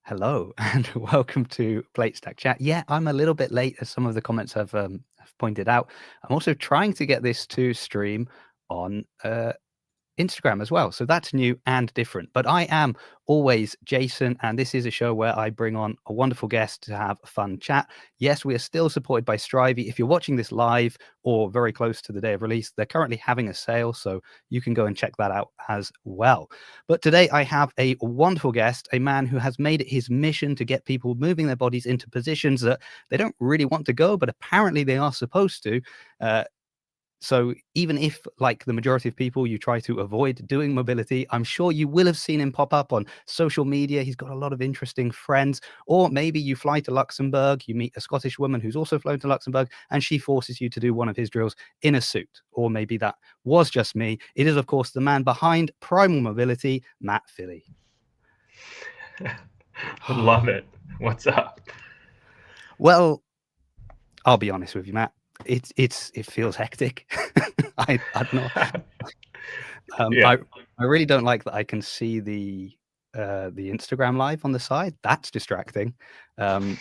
Hello and welcome to Plate Stack Chat. Yeah, I'm a little bit late, as some of the comments have pointed out. I'm also trying to get this to stream on Instagram as well. So that's new and different. But I am always Jason, and this is a show where I bring on a wonderful guest to have a fun chat. Yes, we are still supported by Strivey. If you're watching this live or very close to the day of release, they're currently having a sale, so you can go and check that out as well. But today I have a wonderful guest, a man who has made it his mission to get people moving their bodies into positions that they don't really want to go, but apparently they are supposed to. So even if, like the majority of people, you try to avoid doing mobility, I'm sure you will have seen him pop up on social media. He's got a lot of interesting friends. Or maybe you fly to Luxembourg, you meet a Scottish woman who's also flown to Luxembourg, and she forces you to do one of his drills in a suit. Or maybe that was just me. It is, of course, the man behind Primal Mobility, Matt Phili. Love it. What's up? Well, I'll be honest with you, Matt. It feels hectic. I don't know. Yeah. I really don't like that I can see the Instagram live on the side. That's distracting. I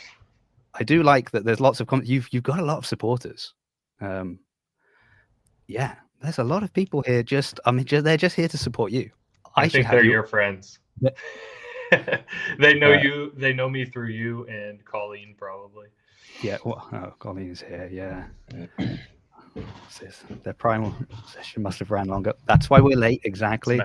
do like that there's lots of you've got a lot of supporters. Yeah, there's a lot of people here. They're just here to support you. I should think have they're you. your friends. Yeah. They know you. They know me through you and Colleen, probably. Yeah. Well, oh, Colleen's here. Yeah. What's this? Their primal session must have ran longer. That's why we're late. Exactly.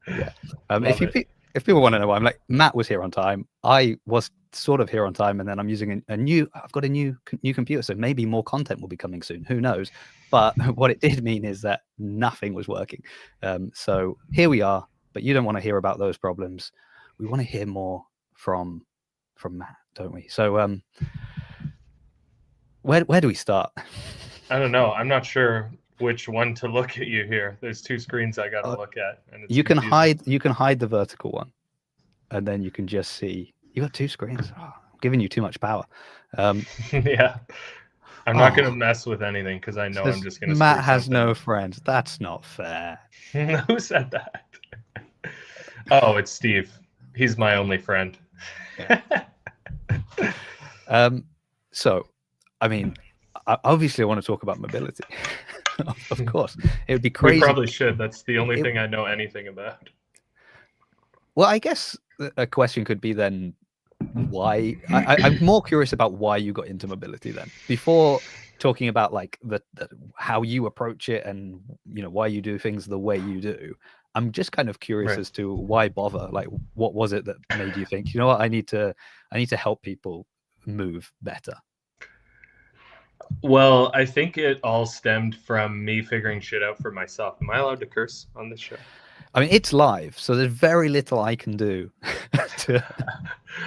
Yeah. If people want to know why, I'm like, Matt was here on time. I was sort of here on time, and then I'm using I've got a new computer, so maybe more content will be coming soon. Who knows? But what it did mean is that nothing was working. So here we are. But you don't want to hear about those problems. We want to hear more from Matt, don't we? So where do we start? I don't know. I'm not sure which one to look at you here. There's two screens I got to look at, and it's confusing. You can hide the vertical one, and then you can just see. You got two screens. Oh, I'm giving you too much power. Yeah. I'm not going to mess with anything because I know I'm just going to. Matt has no friends. That's not fair. Who said that? Oh, it's Steve. He's my only friend. So, I mean, obviously, I want to talk about mobility. Of course, it would be crazy. We probably should. That's the only thing I know anything about. Well, I guess a question could be then, why? I'm more curious about why you got into mobility then, before talking about like the how you approach it and why you do things the way you do. I'm just kind of curious as to why bother. Like, what was it that made you think, you know what, I need to help people move better? Well, I think it all stemmed from me figuring shit out for myself. Am I allowed to curse on this show? I mean, it's live, so there's very little I can do.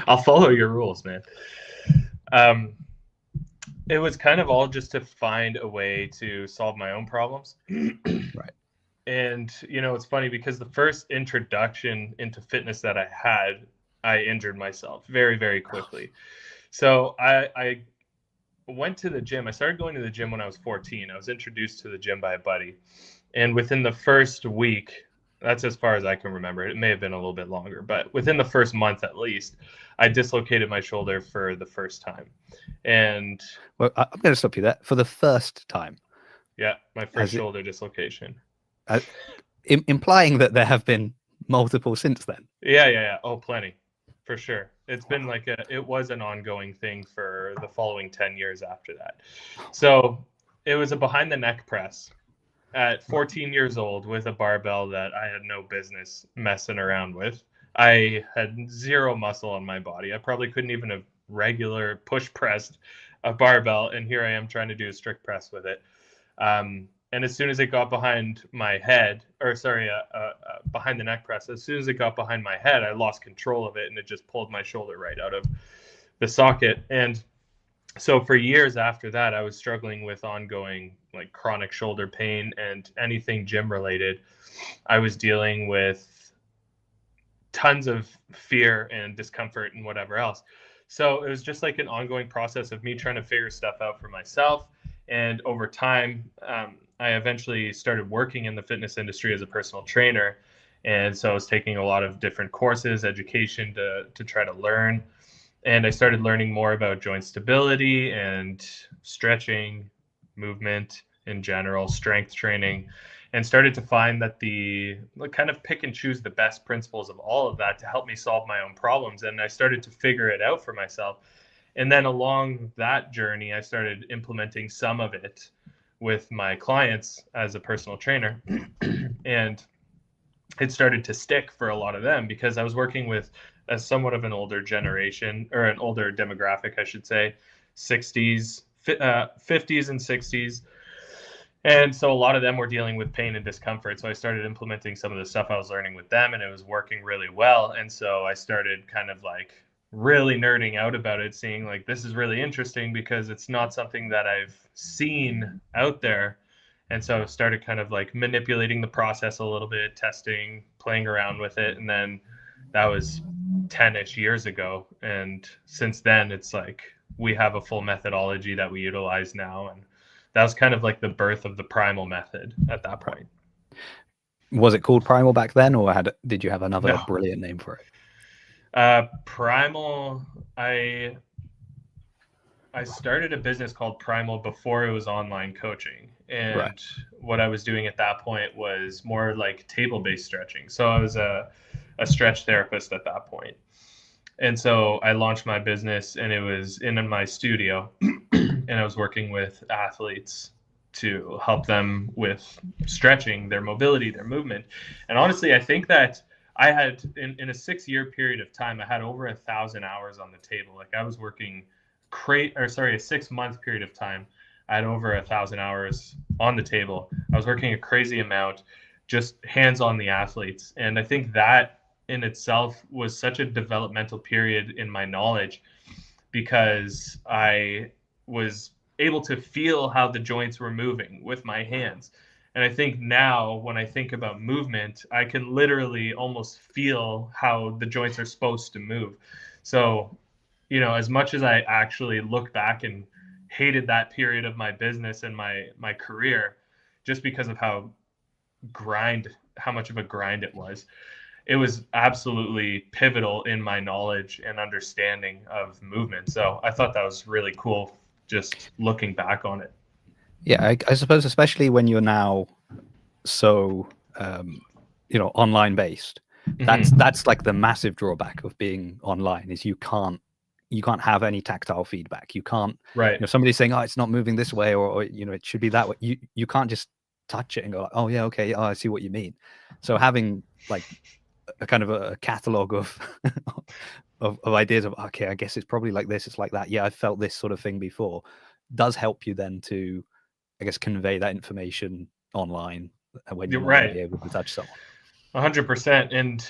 I'll follow your rules, man. It was kind of all just to find a way to solve my own problems. Right. And, it's funny because the first introduction into fitness that I had, I injured myself very, very quickly. So I went to the gym. I started going to the gym when I was 14. I was introduced to the gym by a buddy. And within the first week, that's as far as I can remember. It may have been a little bit longer, but within the first month at least, I dislocated my shoulder for the first time. And well, I'm going to stop you there. For the first time. Yeah, my first shoulder dislocation. Implying that there have been multiple since then. Yeah. Oh, plenty. For sure. It's been it was an ongoing thing for the following 10 years after that. So it was a behind the neck press at 14 years old with a barbell that I had no business messing around with. I had zero muscle on my body. I probably couldn't even have regular push pressed a barbell. And here I am trying to do a strict press with it. And as soon as it got behind my head, behind the neck press, as soon as it got behind my head, I lost control of it and it just pulled my shoulder right out of the socket. And so for years after that, I was struggling with ongoing chronic shoulder pain and anything gym related. I was dealing with tons of fear and discomfort and whatever else. So it was just an ongoing process of me trying to figure stuff out for myself. And over time, I eventually started working in the fitness industry as a personal trainer. And so I was taking a lot of different courses, education to try to learn. And I started learning more about joint stability and stretching, movement in general, strength training, and started to find that kind of pick and choose the best principles of all of that to help me solve my own problems. And I started to figure it out for myself. And then along that journey, I started implementing some of it with my clients as a personal trainer. And it started to stick for a lot of them because I was working with a somewhat of an older generation, or an older demographic, I should say, 60s, 50s and 60s. And so a lot of them were dealing with pain and discomfort. So I started implementing some of the stuff I was learning with them, and it was working really well. And so I started kind of like really nerding out about it, seeing like this is really interesting because it's not something that I've seen out there. And so I started kind of like manipulating the process a little bit, testing, playing around with it. And then that was 10-ish years ago. And since then, it's like we have a full methodology that we utilize now. And that was kind of like the birth of the Primal method at that point. Was it called Primal back then, or did you have another No. brilliant name for it? Primal, I started a business called Primal before it was online coaching. And Right. what I was doing at that point was more like table-based stretching. So I was a stretch therapist at that point. And so I launched my business, and it was in my studio, and I was working with athletes to help them with stretching, their mobility, their movement. And honestly, I think that I had in a 6-year period of time, I had over 1,000 hours on the table. Like I was working a 6-month period of time, I had over 1,000 hours on the table. I was working a crazy amount, just hands on the athletes. And I think that in itself was such a developmental period in my knowledge because I was able to feel how the joints were moving with my hands. And I think now when I think about movement, I can literally almost feel how the joints are supposed to move. So, as much as I actually look back and hated that period of my business and my career just because of how much of a grind it was absolutely pivotal in my knowledge and understanding of movement. So I thought that was really cool just looking back on it. Yeah, I suppose especially when you're now so online based, that's like the massive drawback of being online is you can't have any tactile feedback. You can't, Right. Somebody's saying, oh, it's not moving this way, or it should be that way. You can't just touch it and go, oh yeah, okay, oh, I see what you mean. So having like a kind of a catalog of of ideas of, okay, I guess it's probably like this, it's like that. Yeah, I felt this sort of thing before, does help you then to, I guess, convey that information online when you're You're not going to right. be able to touch someone. 100%. And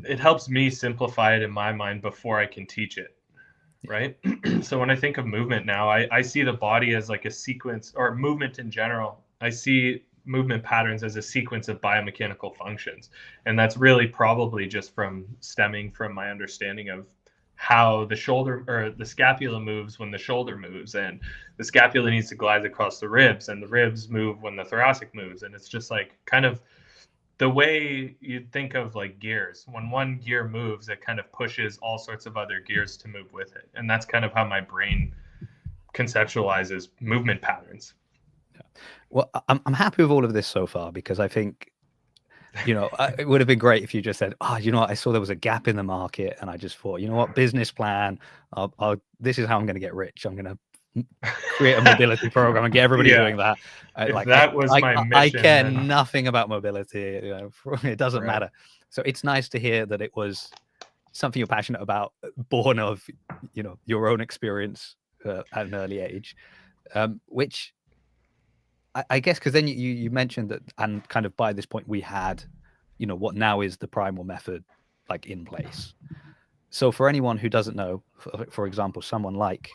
it helps me simplify it in my mind before I can teach it. Right. So when I think of movement now, I see the body as like a sequence, or movement in general. I see movement patterns as a sequence of biomechanical functions. And that's really probably just stemming from my understanding of how the shoulder or the scapula moves when the shoulder moves, and the scapula needs to glide across the ribs, and the ribs move when the thoracic moves. And it's just like kind of the way you think of like gears. When one gear moves, it kind of pushes all sorts of other gears to move with it. And that's kind of how my brain conceptualizes movement patterns. Well, I'm happy with all of this so far, because I think, it would have been great if you just said, oh, I saw there was a gap in the market, and I just thought, business plan, this is how I'm going to get rich. I'm going to create a mobility program and get everybody doing that. If that was my mission, I care then nothing about mobility. It doesn't matter. So it's nice to hear that it was something you're passionate about, born of, your own experience at an early age, which I guess, because then you mentioned that, and kind of by this point we had, what now is the Primal method, like in place. So for anyone who doesn't know, for example, someone like,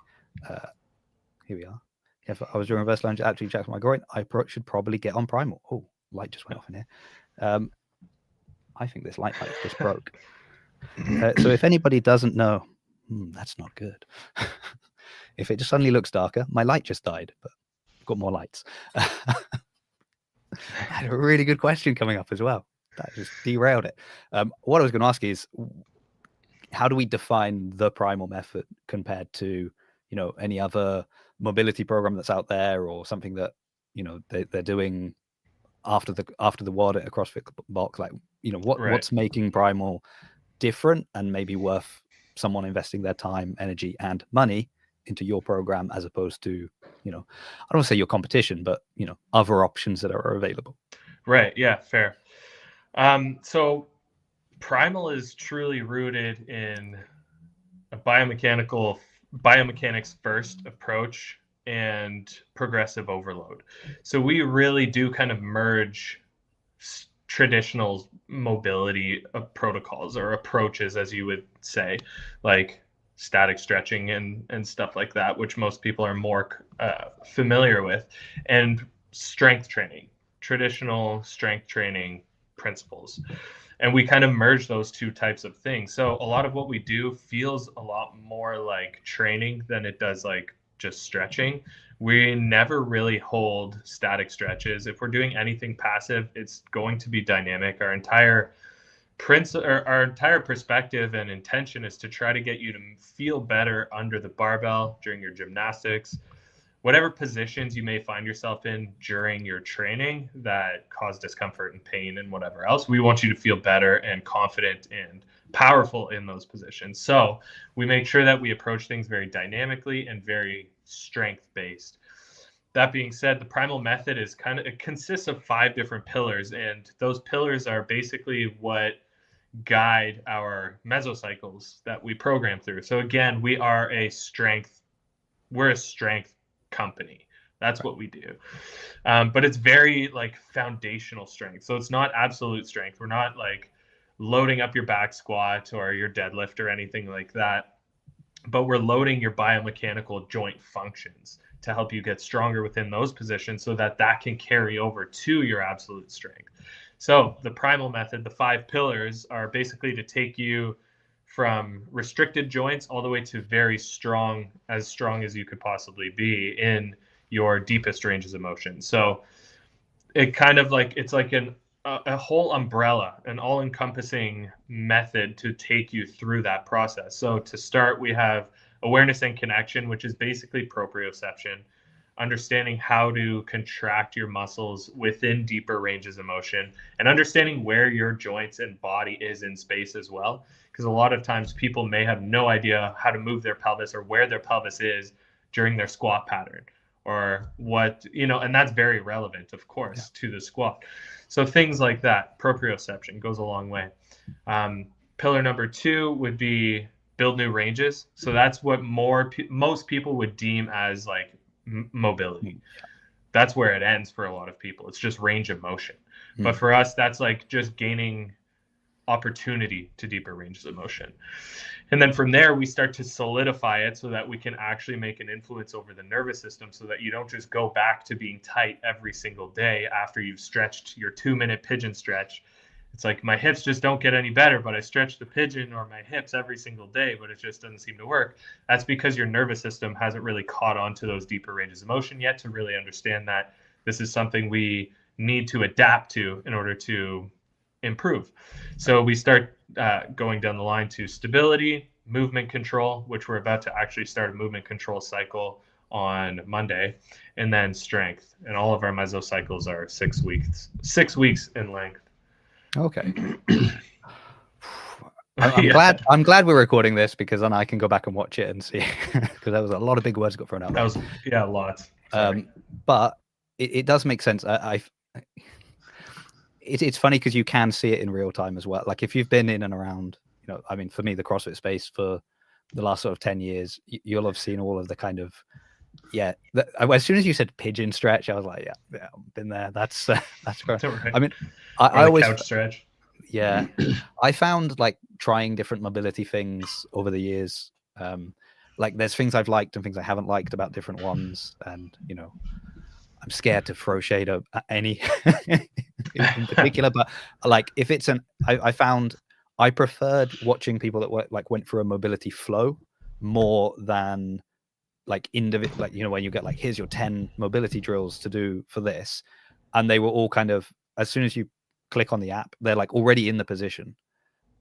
here we are. If I was doing reverse lunge, actually jacked my groin, I should probably get on Primal. Oh, light just went off in here. I think this light just broke. So if anybody doesn't know, that's not good. If it just suddenly looks darker, my light just died, but I've got more lights. I had a really good question coming up as well. that just derailed it. What I was going to ask is, how do we define the primal method compared to, any other mobility program that's out there, or something that, they're doing after the WOD at a CrossFit box? Like, what's making primal different and maybe worth someone investing their time, energy, and money into your program, as opposed to, I don't want to say your competition, but other options that are available. Right. Yeah. Fair. So primal is truly rooted in a biomechanics first approach and progressive overload. So we really do kind of merge traditional mobility protocols or approaches, as you would say, like static stretching and stuff like that, which most people are more familiar with, and strength training, traditional strength training principles. And we kind of merge those two types of things. So a lot of what we do feels a lot more like training than it does like just stretching. We never really hold static stretches. If we're doing anything passive, it's going to be dynamic. Our entire perspective and intention is to try to get you to feel better under the barbell during your gymnastics, whatever positions you may find yourself in during your training that cause discomfort and pain and whatever else. We want you to feel better and confident and powerful in those positions. So we make sure that we approach things very dynamically and very strength based. That being said, the primal method it consists of 5 different pillars, and those pillars are basically what guide our mesocycles that we program through. So again, we're a strength company. That's what we do. But it's very like foundational strength. So it's not absolute strength. We're not like loading up your back squat or your deadlift or anything like that. But we're loading your biomechanical joint functions to help you get stronger within those positions so that can carry over to your absolute strength. So the primal method, the 5 pillars, are basically to take you from restricted joints all the way to very strong as you could possibly be in your deepest ranges of motion. So it kind of like, it's like a whole umbrella, an all-encompassing method to take you through that process. So to start, we have awareness and connection, which is basically proprioception, understanding how to contract your muscles within deeper ranges of motion, and understanding where your joints and body is in space as well. Because a lot of times people may have no idea how to move their pelvis or where their pelvis is during their squat pattern, or what, and that's very relevant, of course, to the squat. So things like that, proprioception goes a long way. Pillar number 2 would be build new ranges. So that's what most people would deem as like mobility. That's where it ends for a lot of people. It's just range of motion. But for us, that's like just gaining opportunity to deeper ranges of motion. And then from there, we start to solidify it so that we can actually make an influence over the nervous system, so that you don't just go back to being tight every single day after you've stretched your 2-minute pigeon stretch. It's like, my hips just don't get any better, but I stretch the pigeon or my hips every single day, but it just doesn't seem to work. That's because your nervous system hasn't really caught on to those deeper ranges of motion yet to really understand that this is something we need to adapt to in order to improve. So we start going down the line to stability, movement control, which we're about to actually start a movement control cycle on Monday, and then strength. And all of our mesocycles are 6 weeks in length. Okay. I'm glad we're recording this, because then I can go back and watch it and see, because there was a lot of big words got thrown out. That was lots. But it does make sense. It's funny because you can see it in real time as well. Like if you've been in and around, I mean, for me, the CrossFit space for the last sort of 10 years, you'll have seen all of the kind of, as soon as you said pigeon stretch, I was like, yeah, I've been there. That's great. Right. I mean, I always couch stretch. Yeah, I found like trying different mobility things over the years. Like there's things I've liked and things I haven't liked about different ones, and I'm scared to throw shade at any in particular. But like if it's I found I preferred watching people that went through a mobility flow more than like individual, like when you get like, here's your 10 mobility drills to do for this, and they were all kind of, as soon as you click on the app, they're like already in the position.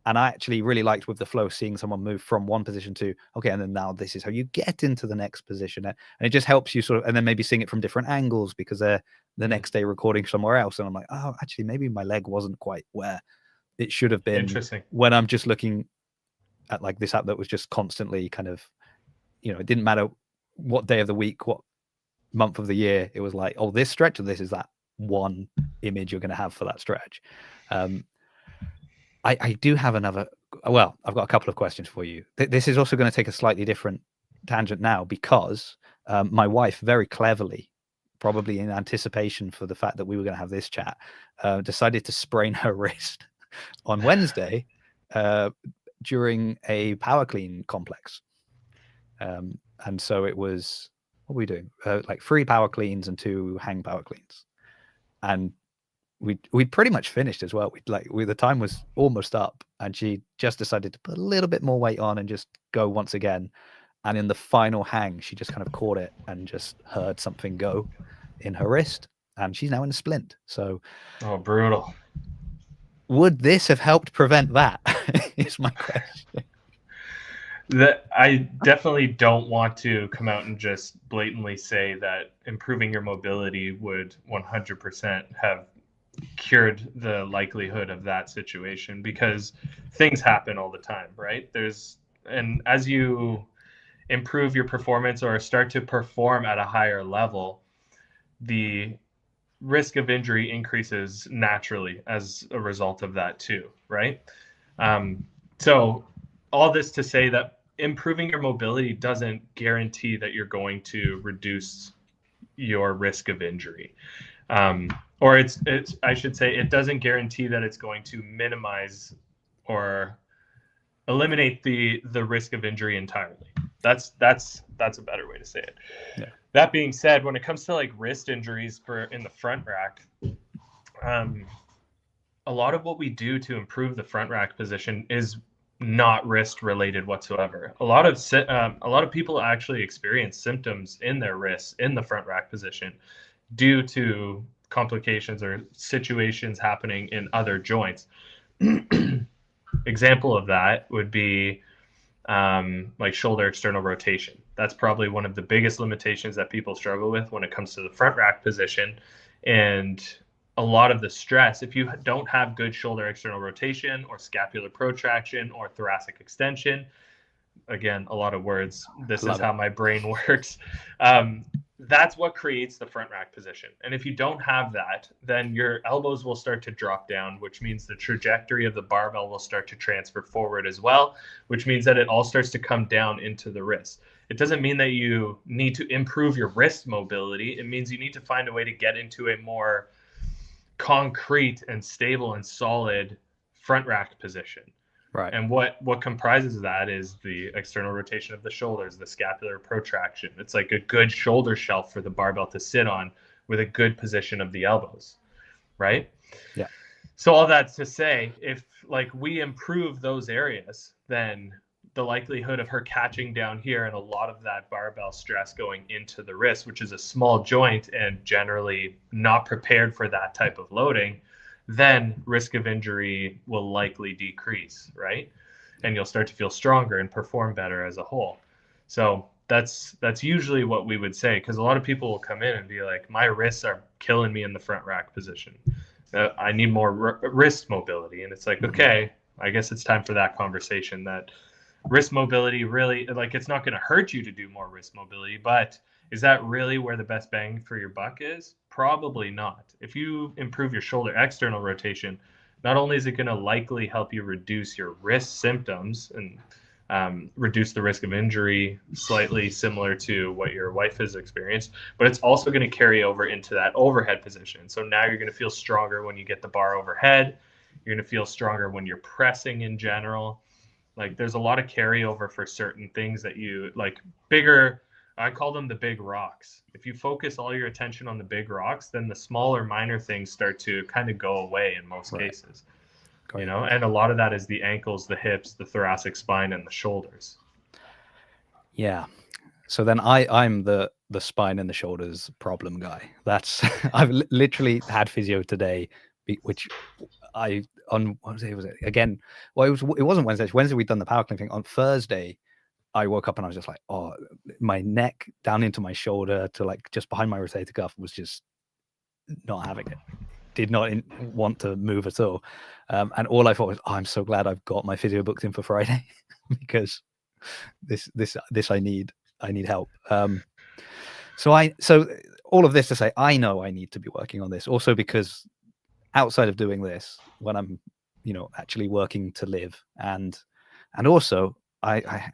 And I actually really liked with the flow seeing someone move from one position to, okay, and then now this is how you get into the next position. And it just helps you sort of, and then maybe seeing it from different angles because they're the next day recording somewhere else. And I'm like, oh, actually, maybe my leg wasn't quite where it should have been. Interesting. When I'm just looking at like this app that was just constantly kind of, it didn't matter what day of the week, what month of the year, it was like, oh, this stretch, or this is that one image you're going to have for that stretch. I do have another. Well, I've got a couple of questions for you. This is also going to take a slightly different tangent now because my wife very cleverly, probably in anticipation for the fact that we were going to have this chat, decided to sprain her wrist on Wednesday during a power clean complex. And so it was, what were we doing? Like 3 power cleans and 2 hang power cleans. And we'd pretty much finished as well. The time was almost up, and she just decided to put a little bit more weight on and just go once again. And in the final hang, she just kind of caught it and just heard something go in her wrist, and she's now in a splint. So, oh, brutal. Would this have helped prevent that? Is my question. That I definitely don't want to come out and just blatantly say that improving your mobility would 100% have cured the likelihood of that situation, because things happen all the time, right? And as you improve your performance or start to perform at a higher level, the risk of injury increases naturally as a result of that too, right? So all this to say that improving your mobility doesn't guarantee that you're going to reduce your risk of injury. Or I should say, it doesn't guarantee that it's going to minimize or eliminate the risk of injury entirely. That's a better way to say it. Yeah. That being said, when it comes to like wrist injuries in the front rack, a lot of what we do to improve the front rack position is not wrist related whatsoever. A lot of people actually experience symptoms in their wrists in the front rack position due to complications or situations happening in other joints. Example of that would be like shoulder external rotation. That's probably one of the biggest limitations that people struggle with when it comes to the front rack position. And a lot of the stress, if you don't have good shoulder external rotation or scapular protraction or thoracic extension, again, a lot of words. This is how my brain works. That's what creates the front rack position. And if you don't have that, then your elbows will start to drop down, which means the trajectory of the barbell will start to transfer forward as well, which means that it all starts to come down into the wrist. It doesn't mean that you need to improve your wrist mobility. It means you need to find a way to get into a more concrete and stable and solid front rack position. Right. And what comprises that is the external rotation of the shoulders, the scapular protraction. It's like a good shoulder shelf for the barbell to sit on with a good position of the elbows, right? Yeah. So all that's to say, if like we improve those areas, then the likelihood of her catching down here and a lot of that barbell stress going into the wrist, which is a small joint and generally not prepared for that type of loading, then risk of injury will likely decrease, right? And you'll start to feel stronger and perform better as a whole. So that's usually what we would say, because a lot of people will come in and be like, my wrists are killing me in the front rack position. I need more wrist mobility. And it's like, okay, I guess it's time for that conversation, that wrist mobility really, like, it's not going to hurt you to do more wrist mobility, but is that really where the best bang for your buck is? Probably not. If you improve your shoulder external rotation, not only is it going to likely help you reduce your wrist symptoms and reduce the risk of injury slightly similar to what your wife has experienced, but it's also going to carry over into that overhead position. So now you're going to feel stronger when you get the bar overhead. You're going to feel stronger when you're pressing in general. Like, there's a lot of carryover for certain things that you like. Bigger, I call them the big rocks. If you focus all your attention on the big rocks, then the smaller minor things start to kind of go away in most cases. You know, and a lot of that is the ankles, the hips, the thoracic spine, and the shoulders. Yeah. So then I'm the spine and the shoulders problem guy. That's I've literally had physio today, which I on what day was it again? Well, it wasn't Wednesday. Wednesday we'd done the powerlifting thing. On Thursday, I woke up and I was just like, oh, my neck down into my shoulder to like just behind my rotator cuff was just not having it. Did not want to move at all. And all I thought was, oh, I'm so glad I've got my physio booked in for Friday because this I need help. So all of this to say, I know I need to be working on this also because outside of doing this, when I'm, actually working to live and also I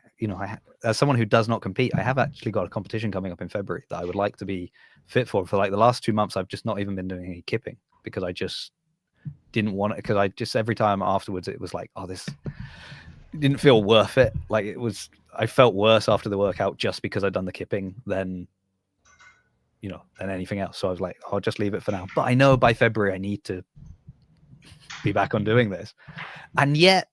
as someone who does not compete, I have actually got a competition coming up in February that I would like to be fit for. For like the last 2 months, I've just not even been doing any kipping because I just didn't want it. Because I just every time afterwards, it was like, oh, this didn't feel worth it. Like I felt worse after the workout just because I'd done the kipping than anything else. So I was like, I'll just leave it for now. But I know by February I need to be back on doing this. And yet,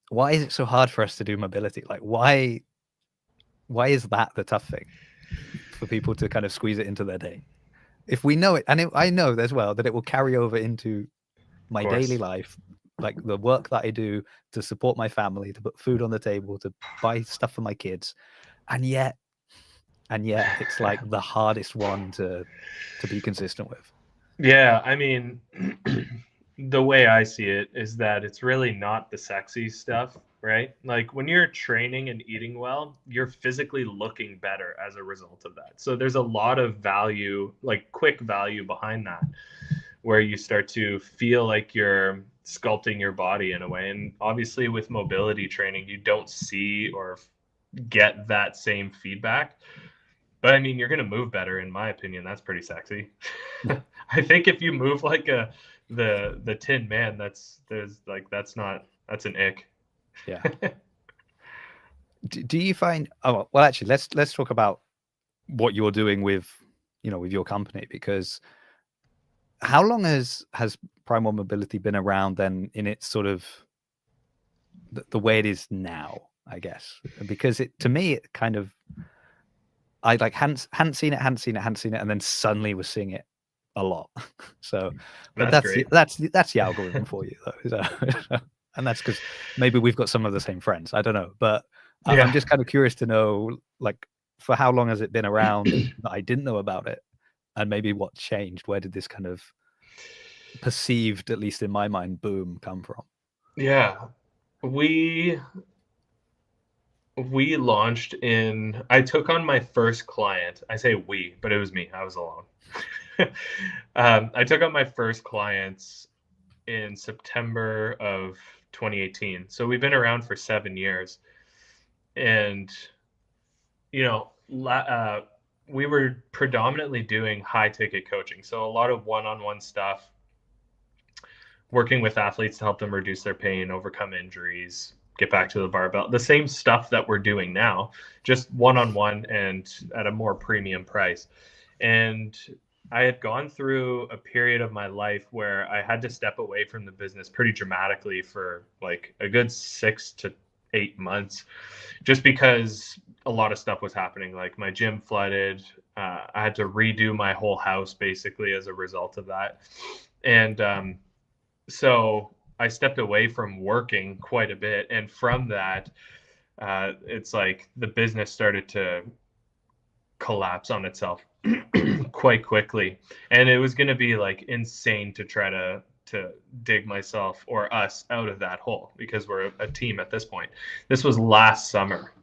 why is it so hard for us to do mobility? Like, why is that the tough thing for people to kind of squeeze it into their day? If we know it, and I know as well that it will carry over into my daily life, like the work that I do to support my family, to put food on the table, to buy stuff for my kids. And yet it's like the hardest one to be consistent with. Yeah, I mean, the way I see it is that it's really not the sexy stuff, right? Like when you're training and eating well, you're physically looking better as a result of that. So there's a lot of value, like quick value behind that, where you start to feel like you're sculpting your body in a way. And obviously with mobility training, you don't see or get that same feedback. But I mean, you're going to move better, in my opinion. That's pretty sexy. I think if you move like the Tin Man, that's an ick. Yeah. Do you find? Oh well, actually, let's talk about what you're doing with with your company, because how long has Primal Mobility been around then in its sort of the way it is now, I guess? Because to me it kind of, I like hadn't seen it, and then suddenly was seeing it a lot. So, but that's the algorithm for you though. So, and that's because maybe we've got some of the same friends. I don't know, but Yeah. I'm just kind of curious to know, like, for how long has it been around that I didn't know about it, and maybe what changed? Where did this kind of perceived, at least in my mind, boom come from? Yeah, we launched in. I took on my first client. I say we, but it was me. I was alone. I took on my first clients in September of 2018. So we've been around for 7 years, and we were predominantly doing high ticket coaching. So a lot of one-on-one stuff, working with athletes to help them reduce their pain, overcome injuries, get back to the barbell. The same stuff that we're doing now, just one-on-one and at a more premium price. And I had gone through a period of my life where I had to step away from the business pretty dramatically for like a good 6 to 8 months, just because a lot of stuff was happening. Like my gym flooded. I had to redo my whole house basically as a result of that. And so I stepped away from working quite a bit. And from that, it's like the business started to collapse on itself quite quickly. And it was going to be like insane to try to dig myself or us out of that hole, because we're a team at this point. This was last summer.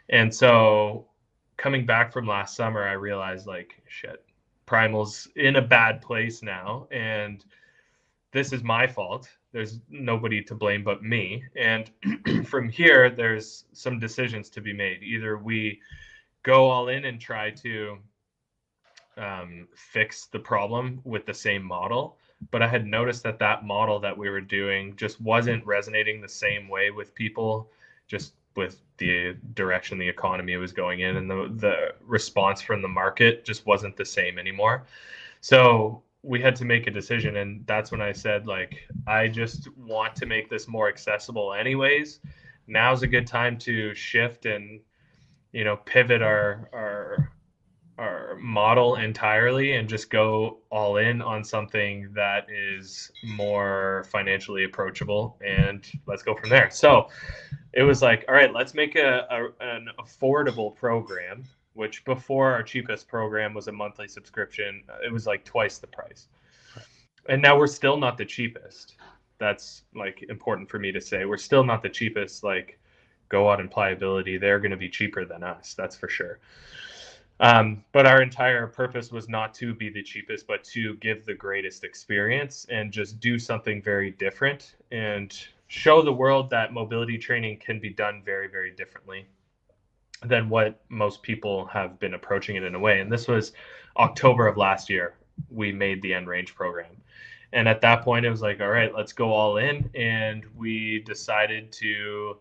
And so coming back from last summer, I realized like, shit, Primal's in a bad place now. And this is my fault. There's nobody to blame but me. And from here, there's some decisions to be made. Either we go all in and try to fix the problem with the same model. But I had noticed that model that we were doing just wasn't resonating the same way with people, just with the direction the economy was going in, and the response from the market just wasn't the same anymore. So we had to make a decision, and that's when I said, like, I just want to make this more accessible anyways. Now's a good time to shift and pivot our our model entirely and just go all in on something that is more financially approachable, and let's go from there. So it was like, all right, let's make an affordable program, which before our cheapest program was a monthly subscription. It was like twice the price. Right. And now we're still not the cheapest. That's like important for me to say. We're still not the cheapest. Like Go Out and Pliability, they're going to be cheaper than us. That's for sure. But our entire purpose was not to be the cheapest, but to give the greatest experience and just do something very different and show the world that mobility training can be done very, very differently than what most people have been approaching it in a way. And this was October of last year. We made the End Range program. And at that point, it was like, all right, let's go all in. And we decided to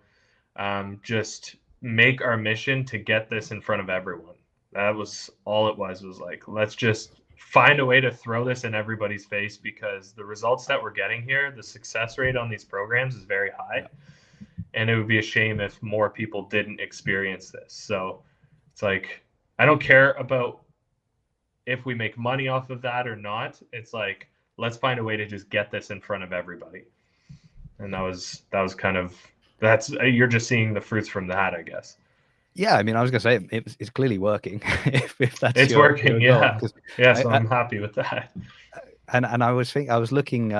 just make our mission to get this in front of everyone. That was all it was like, let's just find a way to throw this in everybody's face, because the results that we're getting here, the success rate on these programs is very high. And it would be a shame if more people didn't experience this. So it's like, I don't care about if we make money off of that or not. It's like, let's find a way to just get this in front of everybody. And that was kind of, you're just seeing the fruits from that, I guess. Yeah, I mean, I was gonna say it's clearly working. if that's it's working, your yeah. goal, yeah, so I'm happy with that. And I was looking.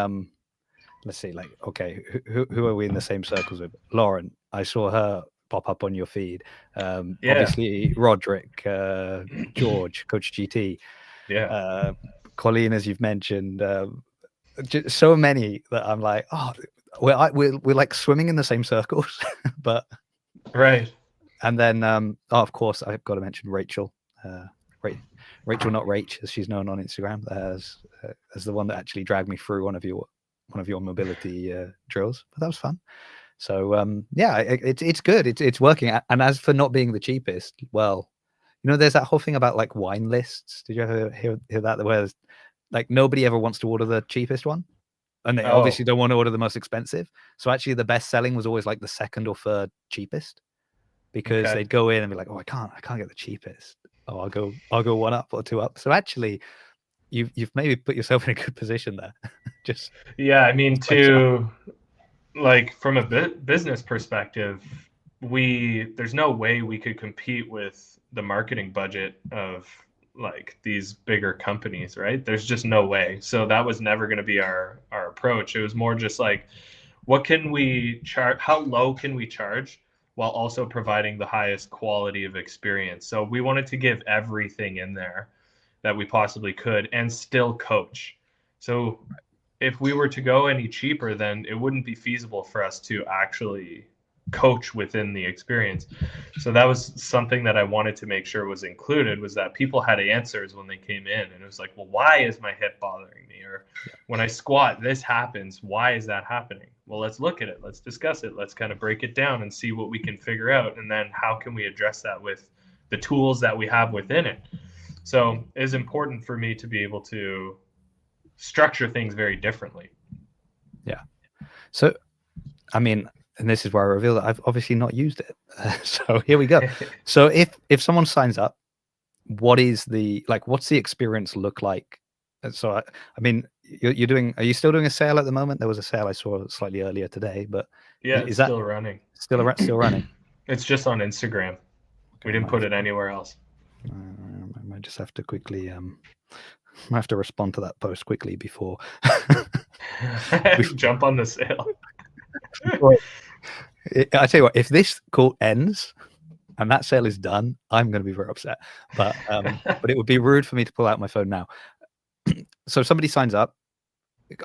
Let's see, like, okay, who are we in the same circles with? Lauren, I saw her pop up on your feed. Obviously, Roderick, George, Coach GT, Colleen, as you've mentioned, just so many that I'm like, oh, we're like swimming in the same circles, but right. And then, of course, I've got to mention Rachel, Rachel, not Rach, as she's known on Instagram, as the one that actually dragged me through one of your mobility drills. But that was fun. So yeah, it's good. It's working. And as for not being the cheapest, well, there's that whole thing about like wine lists. Did you ever hear that? Where like nobody ever wants to order the cheapest one, and they obviously don't want to order the most expensive. So actually, the best selling was always like the second or third cheapest. Because they'd go in and be like, oh, I can't get the cheapest. Oh, I'll go one up or two up. So actually, you've maybe put yourself in a good position there. Just I mean, like from a business perspective, there's no way we could compete with the marketing budget of like these bigger companies, right? There's just no way. So that was never going to be our approach. It was more just like, what can we charge? How low can we charge while also providing the highest quality of experience? So we wanted to give everything in there that we possibly could and still coach. So if we were to go any cheaper, then it wouldn't be feasible for us to actually coach within the experience. So that was something that I wanted to make sure was included, was that people had answers when they came in. And it was like, well, why is my hip bothering me? Or when I squat, this happens. Why is that happening? Well, let's look at it. Let's discuss it. Let's kind of break it down and see what we can figure out. And then how can we address that with the tools that we have within it? So it's important for me to be able to structure things very differently. Yeah. So, I mean, and this is where I reveal that I've obviously not used it. So here we go. So if someone signs up, what's the experience look like? So I mean, are you still doing a sale at the moment? There was a sale I saw slightly earlier today, but is that still running? Still running. It's just on Instagram. Okay, we didn't put it anywhere else. I might just have to quickly I have to respond to that post quickly before jump on the sale. I tell you what, if this call ends and that sale is done, I'm going to be very upset. But it would be rude for me to pull out my phone now. So somebody signs up,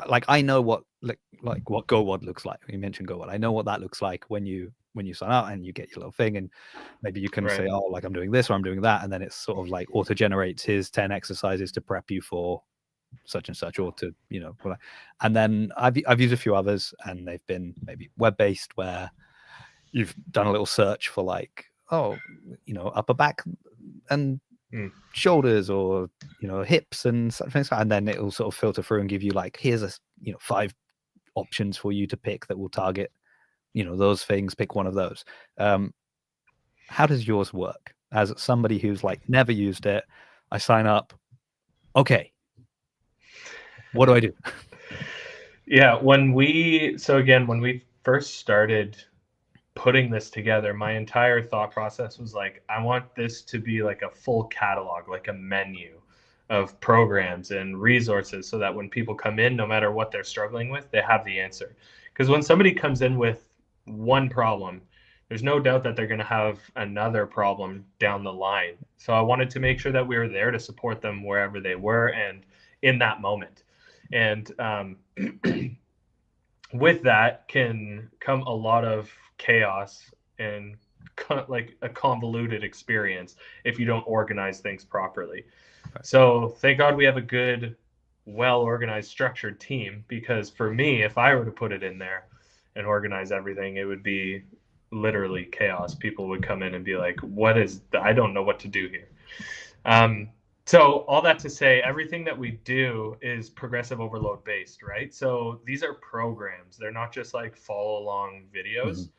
like I know what what GoWOD looks like. You mentioned GoWOD. I know what that looks like when you sign up and you get your little thing, and maybe you can say, oh, like I'm doing this or I'm doing that, and then it's sort of like auto generates his 10 exercises to prep you for such and such, or to and then I've used a few others, and they've been maybe web-based, where you've done a little search for like, oh, upper back and shoulders, or hips and such things, and then it'll sort of filter through and give you like, here's a 5 options for you to pick that will target those things. Pick one of those. How does yours work as somebody who's like never used it? I sign up. Okay, what do I do? Yeah, when we first started putting this together, my entire thought process was like, I want this to be like a full catalog, like a menu of programs and resources, so that when people come in, no matter what they're struggling with, they have the answer. Because when somebody comes in with one problem, there's no doubt that they're going to have another problem down the line. So I wanted to make sure that we were there to support them wherever they were and in that moment. And with that can come a lot of chaos and like a convoluted experience if you don't organize things properly. Right. So thank God we have a good, well organized, structured team, because for me, if I were to put it in there and organize everything, it would be literally chaos. People would come in and be like, I don't know what to do here. So all that to say, everything that we do is progressive overload based, right? So these are programs. They're not just like follow along videos. Mm-hmm.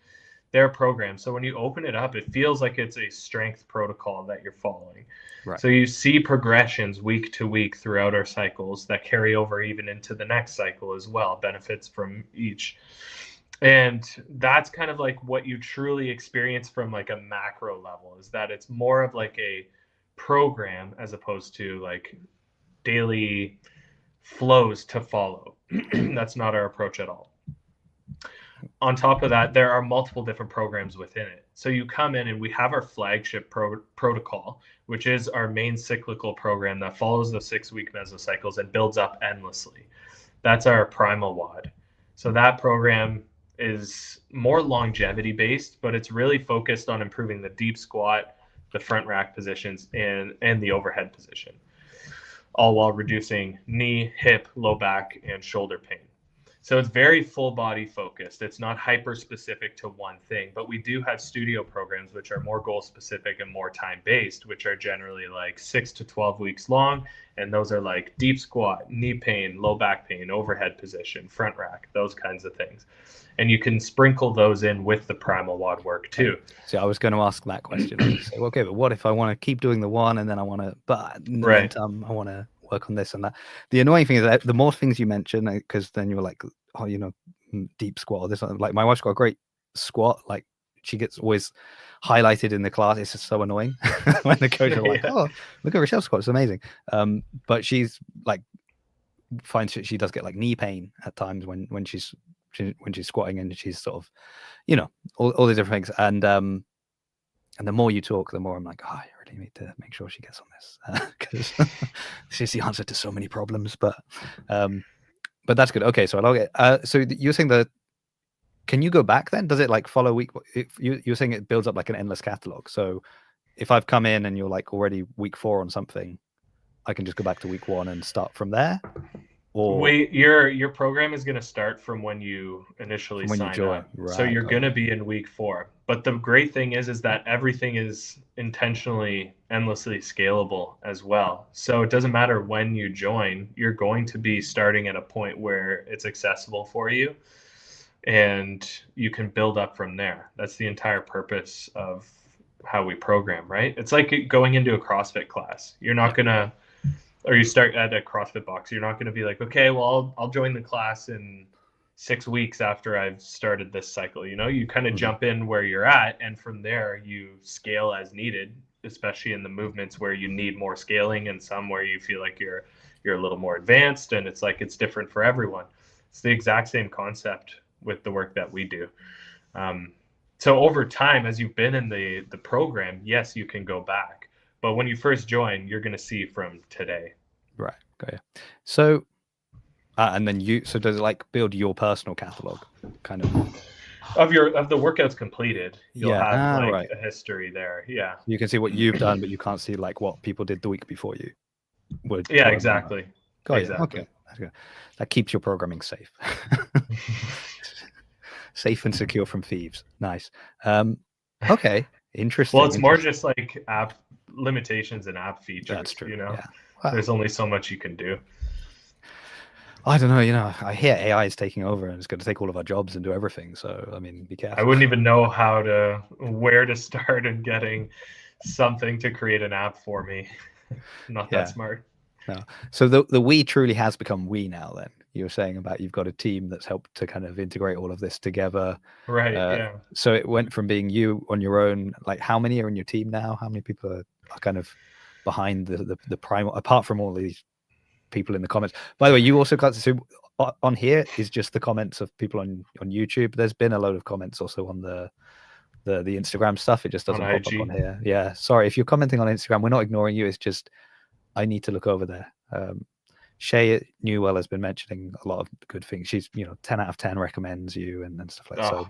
They're programs. So when you open it up, it feels like it's a strength protocol that you're following. Right. So you see progressions week to week throughout our cycles that carry over even into the next cycle as well, benefits from each. And that's kind of like what you truly experience from like a macro level, is that it's more of like a program as opposed to like daily flows to follow. That's not our approach at all. On top of that, there are multiple different programs within it. So you come in and we have our flagship protocol, which is our main cyclical program that follows the 6-week mesocycles and builds up endlessly. That's our Primal WOD. So that program is more longevity based, but it's really focused on improving the deep squat, the front rack positions, and the overhead position, all while reducing knee, hip, low back, and shoulder pain. So it's very full body focused. It's not hyper specific to one thing, but we do have studio programs which are more goal specific and more time based, which are generally like 6 to 12 weeks long. And those are like deep squat, knee pain, low back pain, overhead position, front rack, those kinds of things. And you can sprinkle those in with the Primal WOD work too. So I was going to ask that question. I was say, okay, but what if I want to keep doing the one and then I want to, but in the meantime, I want to work on this and that. The annoying thing is that the more things you mention, because then you're like, oh, deep squat or this, like my wife's got a great squat, like she gets always highlighted in the class. It's just so annoying when the coach are like, oh, look at Rochelle's squat, it's amazing. But she's like, finds that she does get like knee pain at times when she's squatting, and she's sort of, all the different things. And the more you talk, the more I'm like, oh, I really need to make sure she gets on this, because this is the answer to so many problems. But that's good. Okay, so I'll get. So you're saying that, can you go back then? Does it like follow week? You're saying it builds up like an endless catalog. So if I've come in and you're like already week 4 on something, I can just go back to week 1 and start from there. Or wait, your program is going to start from when you initially sign up. Right, so you're going to be in week 4. But the great thing is that everything is intentionally endlessly scalable as well. So it doesn't matter when you join, you're going to be starting at a point where it's accessible for you, and you can build up from there. That's the entire purpose of how we program, right? It's like going into a CrossFit class. You're not going to, or you start at a CrossFit box, you're not going to be like, okay, well, I'll join the class in 6 weeks after I've started this cycle. You kind of jump in where you're at, and from there you scale as needed, especially in the movements where you need more scaling and some where you feel like you're a little more advanced, and it's different for everyone. It's the exact same concept with the work that we do. So over time, as you've been in the program, yes, you can go back. But when you first join, you're going to see from today. Right. Got you. So, and then so does it like build your personal catalog, kind of the workouts completed? You'll have a history there. Yeah. You can see what you've done, but you can't see like what people did the week before you. Yeah, exactly. Got you. Okay. That's good. That keeps your programming safe. Safe and secure from thieves. Nice. Okay. Interesting. Well, it's more just like app limitations and app features. That's true. Yeah. Wow. There's only so much you can do. I don't know. I hear AI is taking over and it's going to take all of our jobs and do everything. So, I mean, be careful. I wouldn't even know where to start in getting something to create an app for me. Not that Yeah. smart. No. So the we truly has become we now then. You were saying about you've got a team that's helped to kind of integrate all of this together. Right. Yeah. So it went from being you on your own, like how many are in your team now? How many people are kind of behind the primal, apart from all these people in the comments? By the way, you also got to see on here is just the comments of people on YouTube. There's been a load of comments also on the Instagram stuff. It just On doesn't pop up IG. on here. Yeah. Sorry. If you're commenting on Instagram, we're not ignoring you. It's just I need to look over there. Shay Newell has been mentioning a lot of good things. She's, 10 out of 10 recommends you and stuff like that. So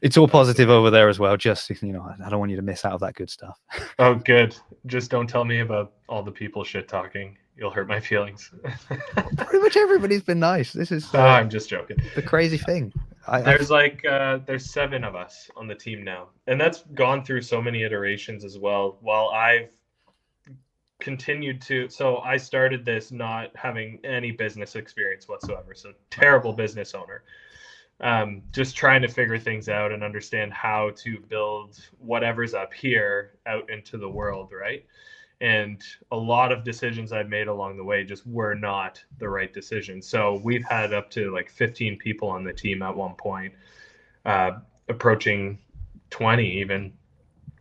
it's all positive over there as well. Just, I don't want you to miss out of that good stuff. Oh, good. Just don't tell me about all the people shit talking. You'll hurt my feelings. Pretty much everybody's been nice. This is I'm just joking. The crazy thing. There's 7 of us on the team now, and that's gone through so many iterations as well. While I've continued to, so I started this not having any business experience whatsoever, so terrible business owner, just trying to figure things out and understand how to build whatever's up here out into the world, right? And a lot of decisions I've made along the way just were not the right decisions. So we've had up to like 15 people on the team at one point, approaching 20 even,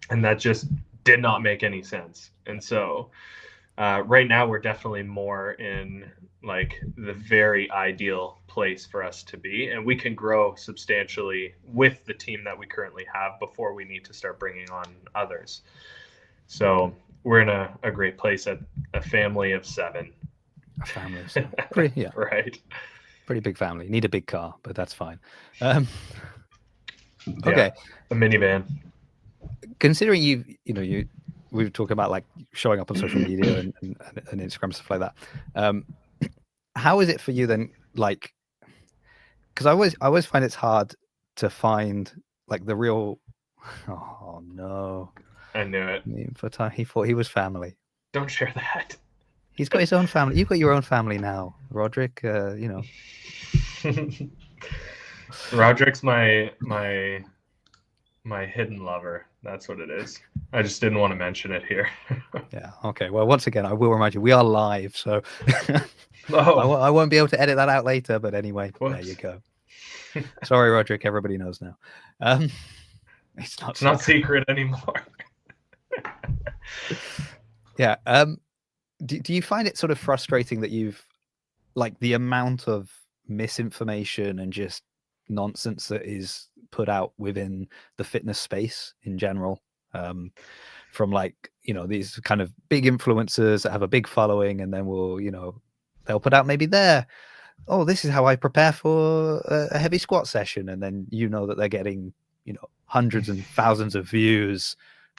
and that just did not make any sense. And so right now we're definitely more in like the very ideal place for us to be, and we can grow substantially with the team that we currently have before we need to start bringing on others. So we're in a great place at a family of 7. A family of 7. Pretty, yeah. Right. Pretty big family. Need a big car, but that's fine. Yeah, okay. A minivan. Considering we were talking about like showing up on social media and Instagram, stuff like that. How is it for you then? Like, because I always find it's hard to find like the real. Oh no! I knew it. He thought he was family. Don't share that. He's got his own family. You've got your own family now, Roderick. Roderick's my hidden lover. That's what it is. I just didn't want to mention it here. Yeah. Okay. Well, once again, I will remind you, we are live, so I won't be able to edit that out later. But anyway, Whoops. There you go. Sorry, Roderick. Everybody knows now. It's not secret anymore. Yeah. Do you find it sort of frustrating that you've like the amount of misinformation and just nonsense that is put out within the fitness space in general, from like these kind of big influencers that have a big following, and then they'll put out maybe this is how I prepare for a heavy squat session, and then that they're getting hundreds and thousands of views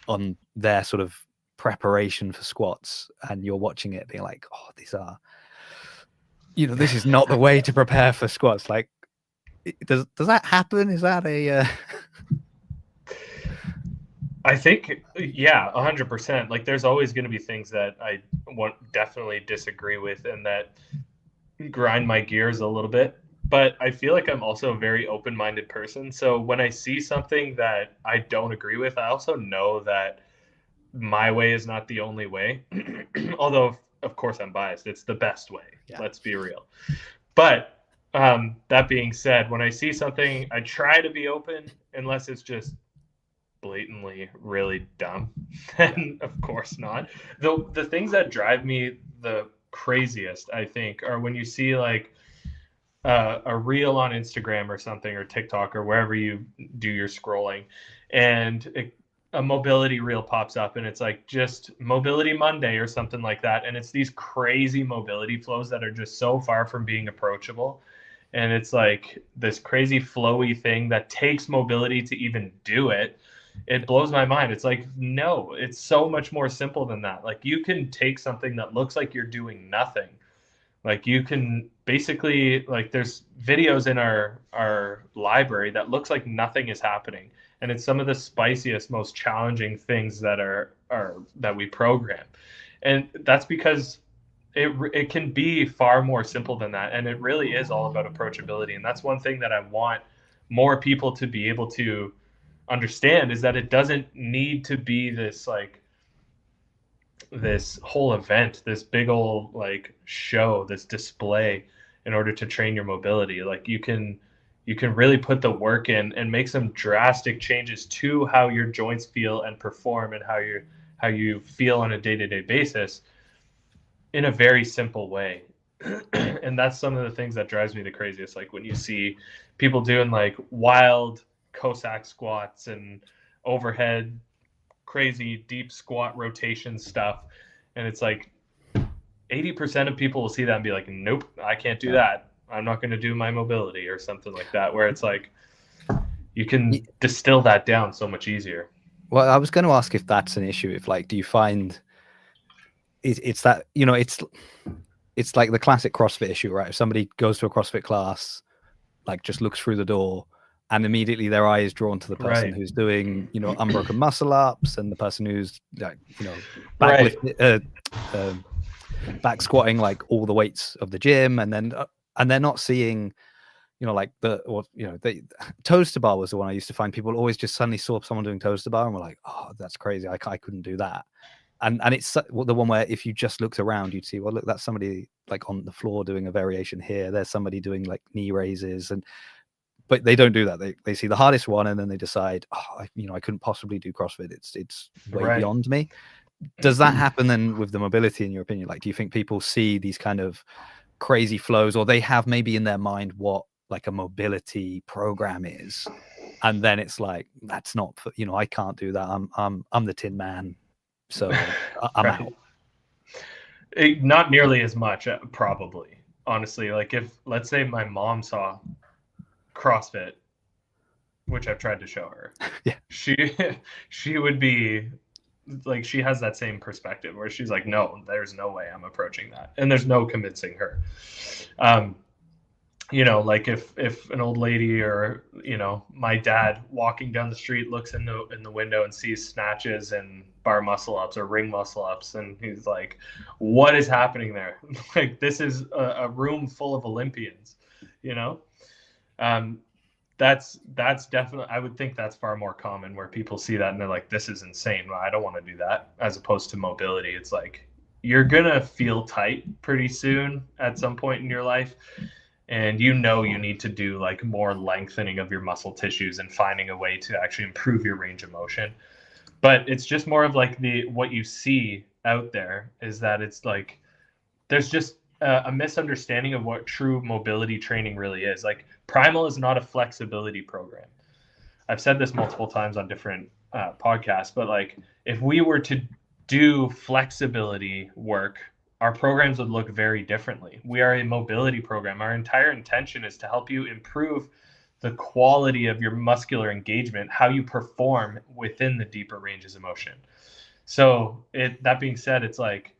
on their sort of preparation for squats, and you're watching it being like, oh, these are this is not the way to prepare for squats. Like, does that happen? Is that a I think, yeah, 100%. Like, there's always going to be things that I definitely disagree with and that grind my gears a little bit. But I feel like I'm also a very open-minded person. So when I see something that I don't agree with, I also know that my way is not the only way. Although, of course, I'm biased. It's the best way. Yeah. Let's be real. But that being said, when I see something, I try to be open unless it's just blatantly really dumb. And of course not. The things that drive me the craziest, I think, are when you see like a reel on Instagram or something, or TikTok, or wherever you do your scrolling, and a mobility reel pops up, and it's like just Mobility Monday or something like that, and it's these crazy mobility flows that are just so far from being approachable, and it's like this crazy flowy thing that takes mobility to even do it. It blows my mind. It's like, no, it's so much more simple than that. Like, you can take something that looks like you're doing nothing. Like, you can basically, like, there's videos in our library that looks like nothing is happening, and it's some of the spiciest, most challenging things that are that we program, and that's because it can be far more simple than that, and it really is all about approachability. And that's one thing that I want more people to be able to understand, is that it doesn't need to be this like this whole event, this big old like show, this display in order to train your mobility. Like you can really put the work in and make some drastic changes to how your joints feel and perform, and how you feel on a day-to-day basis in a very simple way. And that's some of the things that drives me the craziest. Like when you see people doing like wild Cossack squats and overhead crazy deep squat rotation stuff, and it's like 80% of people will see that and be like, nope, I can't do that. I'm not going to do my mobility or something like that, where it's like you can distill that down so much easier. Well, I was going to ask if that's an issue. If like, do you find it's that, you know, it's like the classic CrossFit issue, right? If somebody goes to a CrossFit class, like just looks through the door, and immediately their eye is drawn to the person who's doing, you know, unbroken muscle ups, and the person who's like, you know, back squatting like all the weights of the gym, and they're not seeing, you know, like the toes to bar was the one I used to find people always just suddenly saw someone doing toes to bar and were like, oh, that's crazy, I couldn't do that. And it's the one where if you just looked around, you'd see, well, look, that's somebody like on the floor doing a variation here. There's somebody doing like knee raises, but they don't do that. They see the hardest one, and then they decide, oh, I couldn't possibly do CrossFit. It's way beyond me. Does that happen then with the mobility, in your opinion? Like, do you think people see these kind of crazy flows, or they have maybe in their mind what like a mobility program is, and then it's like, that's not, I can't do that. I'm the Tin Man, so I'm out. Not nearly as much, probably. Honestly, like if let's say my mom saw CrossFit, which I've tried to show her, yeah, she would be like, she has that same perspective where she's like, no, there's no way I'm approaching that, and there's no convincing her. Like if an old lady or my dad walking down the street looks in the window and sees snatches and bar muscle ups or ring muscle ups, and he's like, what is happening there? Like, this is a room full of Olympians, that's definitely, I would think that's far more common, where people see that and they're like, this is insane, well, I don't want to do that. As opposed to mobility, it's like, you're gonna feel tight pretty soon at some point in your life, and you need to do like more lengthening of your muscle tissues and finding a way to actually improve your range of motion. But it's just more of like what you see out there is that it's like, there's just a misunderstanding of what true mobility training really is. Like, Primal is not a flexibility program. I've said this multiple times on different podcasts, but like, if we were to do flexibility work, our programs would look very differently. We are a mobility program. Our entire intention is to help you improve the quality of your muscular engagement, how you perform within the deeper ranges of motion. So that being said, it's like,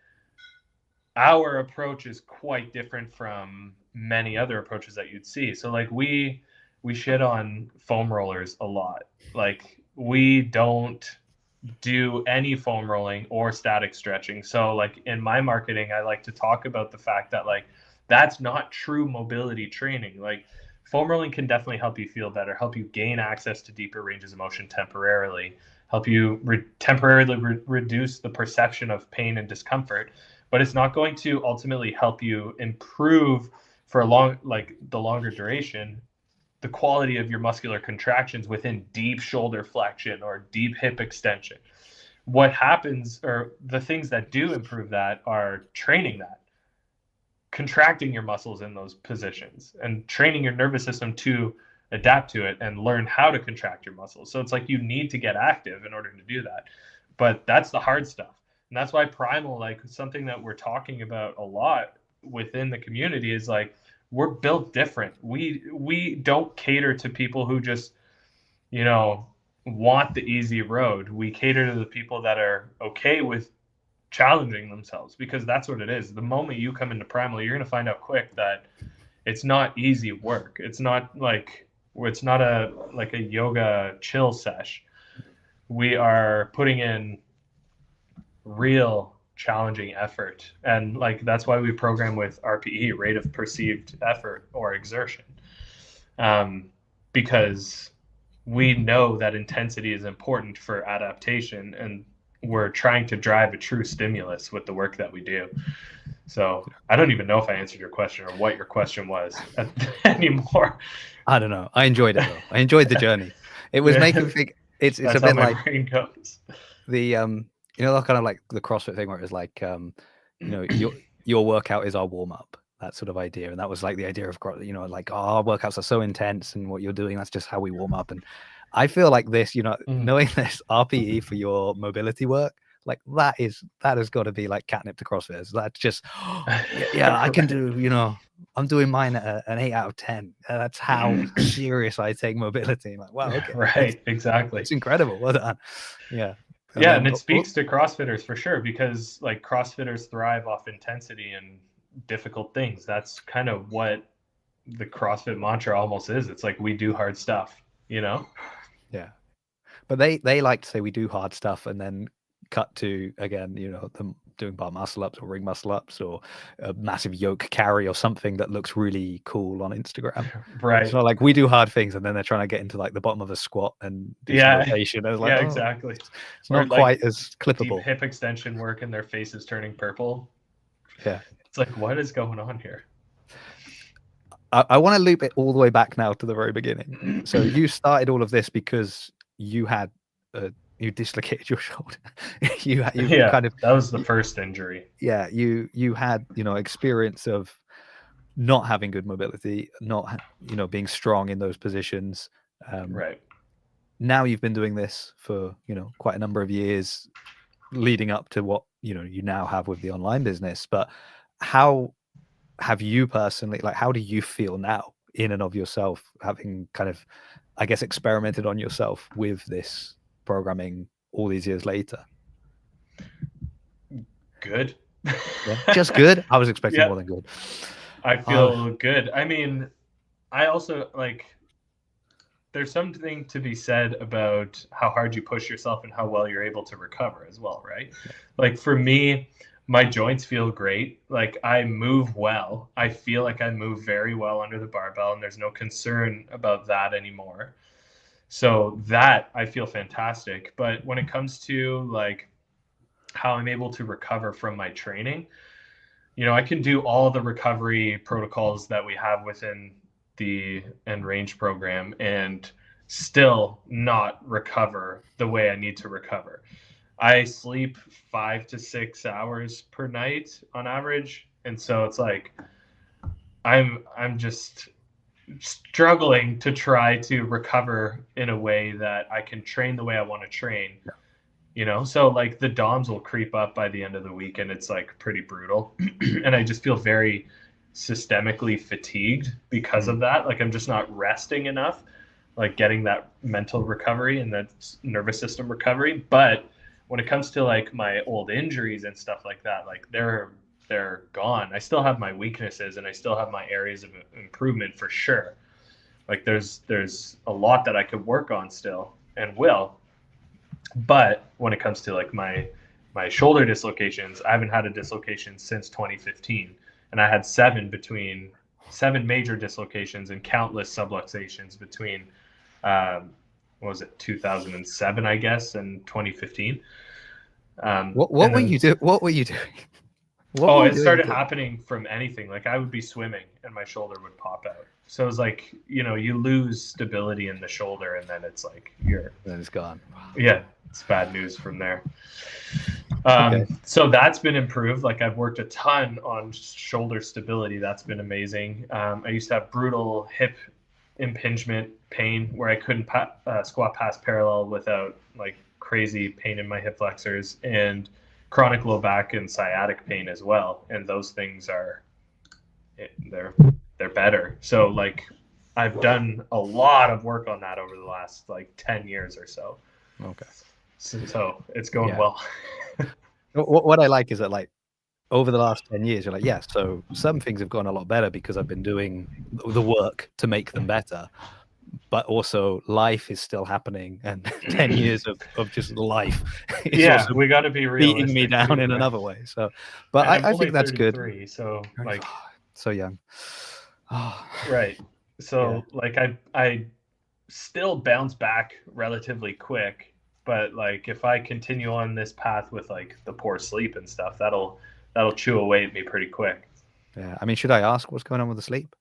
our approach is quite different from many other approaches that you'd see. So like we shit on foam rollers a lot. Like, we don't do any foam rolling or static stretching. So like in my marketing, I like to talk about the fact that like, that's not true mobility training. Like, foam rolling can definitely help you feel better, help you gain access to deeper ranges of motion temporarily, help you temporarily reduce the perception of pain and discomfort, but it's not going to ultimately help you improve for the longer duration, the quality of your muscular contractions within deep shoulder flexion or deep hip extension. What happens, or the things that do improve that, are training that, contracting your muscles in those positions, and training your nervous system to adapt to it and learn how to contract your muscles. So it's like, you need to get active in order to do that. But that's the hard stuff. And that's why Primal, like something that we're talking about a lot within the community, is like, we're built different. We don't cater to people who just, want the easy road. We cater to the people that are okay with challenging themselves, because that's what it is. The moment you come into Primal, you're going to find out quick that it's not easy work. It's not a yoga chill sesh. We are putting in real challenging effort, and like, that's why we program with RPE, rate of perceived effort or exertion, because we know that intensity is important for adaptation, and we're trying to drive a true stimulus with the work that we do. So I don't even know if I answered your question or what your question was anymore. I don't know. I enjoyed it though. I enjoyed the journey. It was making me think. It's That's a how bit my like brain goes. the you know, kind of like the CrossFit thing where it was like you know, your workout is our warm up, that sort of idea. And that was like the idea of, you know, like, oh, our workouts are so intense and what you're doing, that's just how we warm up. And I feel like this, you know, knowing this RPE for your mobility work, like that has got to be like catnip to CrossFitters. That's just yeah, I can do, you know, I'm doing mine at an 8 out of 10. That's how serious I take mobility. Like, wow, okay. Right, exactly. It's incredible. Well done. Yeah. Yeah, and it speaks to CrossFitters for sure, because like CrossFitters thrive off intensity and difficult things. That's kind of what the CrossFit mantra almost is. It's like we do hard stuff, you know? Yeah. But they like to say we do hard stuff and then cut to, again, you know, them doing bar muscle ups or ring muscle ups or a massive yoke carry or something that looks really cool on Instagram. Right. It's not like we do hard things and then they're trying to get into like the bottom of a squat and do some rotation. I was like, yeah, oh, exactly. It's not quite as clippable. Deep hip extension work and their face is turning purple. Yeah. It's like, what is going on here? I want to loop it all the way back now to the very beginning. So you started all of this because you had you dislocated your shoulder. you kind of, that was the first injury. Yeah, you had, you know, experience of not having good mobility, not, you know, being strong in those positions. Right. Now you've been doing this for, you know, quite a number of years leading up to what, you know, you now have with the online business. But how have you personally, like, how do you feel now in and of yourself, having kind of, I guess, experimented on yourself with this programming all these years later? Good. Yeah, just good. I was expecting more than good. I feel good. I mean, I also like, there's something to be said about how hard you push yourself and how well you're able to recover as well, right? Like for me, my joints feel great. Like I move well. I feel like I move very well under the barbell, and there's no concern about that anymore. So that I feel fantastic. But when it comes to like how I'm able to recover from my training, you know, I can do all the recovery protocols that we have within the End Range program and still not recover the way I need to recover. I sleep 5 to 6 hours per night on average, and so it's like I'm just struggling to try to recover in a way that I can train the way I want to train. Yeah. You know, so like the DOMs will creep up by the end of the week and it's like pretty brutal. And I just feel very systemically fatigued because of that. Like I'm just not resting enough, like getting that mental recovery and that nervous system recovery. But when it comes to like my old injuries and stuff like that, like they're gone. I still have my weaknesses and I still have my areas of improvement for sure. Like there's a lot that I could work on still and will. But when it comes to like my shoulder dislocations, I haven't had a dislocation since 2015, and I had seven major dislocations and countless subluxations between what was it, 2007, I guess, and 2015. What were you doing? What were you doing? It started happening from anything. Like I would be swimming and my shoulder would pop out. So it was like, you know, you lose stability in the shoulder and then it's like then it's gone. Yeah, it's bad news from there. Okay. So that's been improved. Like I've worked a ton on shoulder stability. That's been amazing. I used to have brutal hip impingement pain where I couldn't squat past parallel without like crazy pain in my hip flexors, and chronic low back and sciatic pain as well. And those things they're better. So like I've done a lot of work on that over the last like 10 years or so. Okay. So it's going well. What I like is that like over the last 10 years, you're like, yeah, so some things have gone a lot better because I've been doing the work to make them better. But also life is still happening, and 10 years of just life is we got to be realistic, beating me down in another way. So, but I think that's good. So like so young. Right. So like I still bounce back relatively quick, But like if I continue on this path with like the poor sleep and stuff, that'll chew away at me pretty quick. Yeah. I mean, should I ask what's going on with the sleep?